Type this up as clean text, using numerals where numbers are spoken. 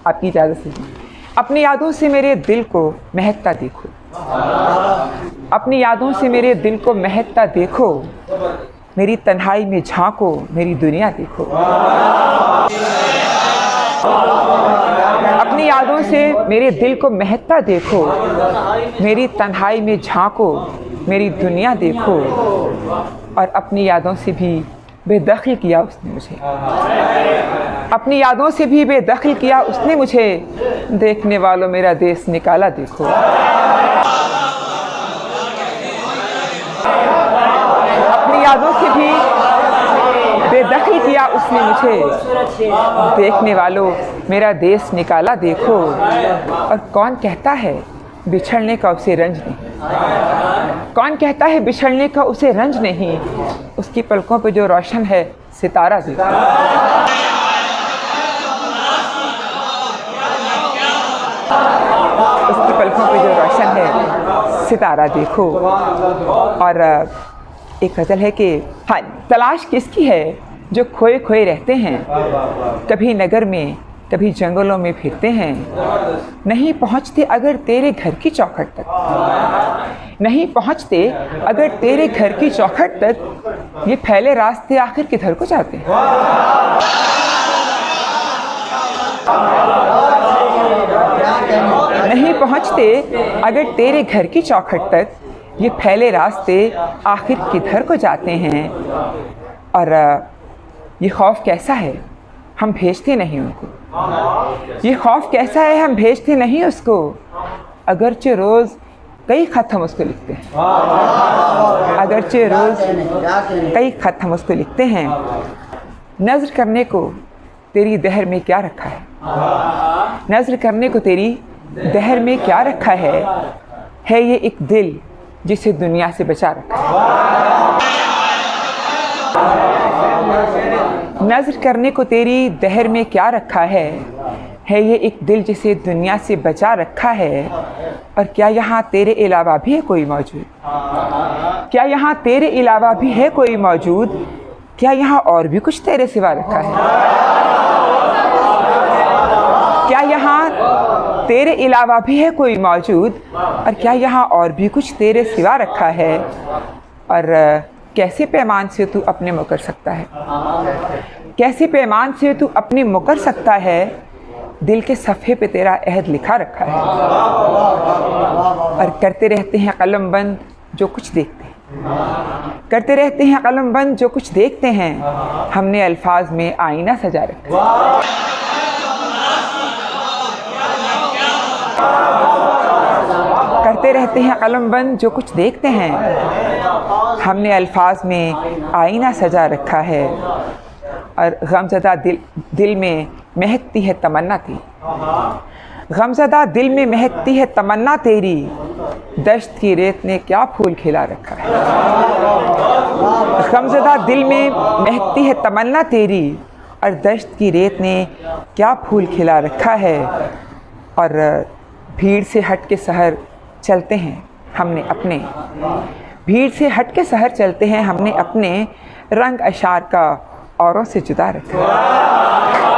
आपकी इजाज़त से अपनी यादों से मेरे दिल को महकता देखो, अपनी यादों से मेरे दिल को महकता देखो, मेरी तन्हाई में झांको, मेरी दुनिया देखो। अपनी यादों से मेरे दिल को महकता देखो, मेरी तन्हाई में झांको, मेरी दुनिया देखो। और अपनी यादों से भी बेदखल किया उसने मुझे, अपनी यादों से भी बेदखल किया उसने मुझे। देखने वालों मेरा देश निकाला देखो। अपनी यादों से भी बेदखल किया उसने मुझे। देखने वालों मेरा देश निकाला देखो। और कौन कहता है बिछड़ने का उसे रंज नहीं, कौन कहता है बिछड़ने का उसे रंज नहीं। उसकी पलकों पे जो रोशन है सितारा देखो। उसकी पलकों पे जो रोशन है सितारा देखो। और एक गज़ल है कि हाँ, तलाश किसकी है जो खोए खोए रहते हैं, कभी नगर में कभी जंगलों में फिरते हैं। नहीं पहुँचते अगर तेरे घर की चौखट तक, नहीं पहुँचते अगर तेरे घर की चौखट तक, ये फैले रास्ते आखिर किधर को जाते हैं। नहीं पहुँचते अगर तेरे घर की चौखट तक, ये फैले रास्ते आखिर किधर को जाते हैं। और ये खौफ कैसा है हम भेजते नहीं उनको, ये खौफ कैसा है हम भेजते नहीं उसको। अगरचे रोज़ कई ख़त हम उसको लिखते हैं, अगरचे रोज़ कई ख़त हम उसको लिखते हैं। नज़र करने को तेरी दहर में क्या रखा है, नज़र करने को तेरी दहर में क्या रखा है ये एक दिल जिसे दुनिया से बचा रखा है। नज़र करने को तेरी दहर में क्या रखा है ये एक दिल जिसे दुनिया से बचा रखा है। और क्या यहाँ तेरे अलावा भी है कोई मौजूद, क्या यहाँ तेरे अलावा भी है कोई मौजूद, क्या यहाँ और भी कुछ तेरे सिवा रखा है, क्या यहाँ तेरे अलावा भी है कोई मौजूद, और क्या यहाँ और भी कुछ तेरे सिवा रखा है। और कैसे पैमान से तू अपने मुकर सकता है, कैसे पैमान से तू अपने मुकर सकता है, दिल के सफ़े पे तेरा अहद लिखा रखा है। और करते रहते हैं कलम बंद जो कुछ देखते हैं, करते रहते हैं कलम बंद जो कुछ देखते हैं, हमने अल्फाज में आईना सजा रखा है। करते रहते हैं कलम बंद जो कुछ देखते हैं, हमने अल्फाज में आईना सजा रखा है। और गमज़दा दिल में महकती है तमन्ना तेरी, गमज़दा दिल में महकती है तमन्ना तेरी, दश्त की रेत ने क्या फूल खिला रखा है। गमज़दा दिल में महकती है तमन्ना तेरी, और दश्त की रेत ने क्या फूल खिला रखा है। और भीड़ से हट के शहर चलते हैं हमने अपने, भीड़ से हट के शहर चलते हैं हमने अपने, रंग अशार का औरों से जुदा रखा है।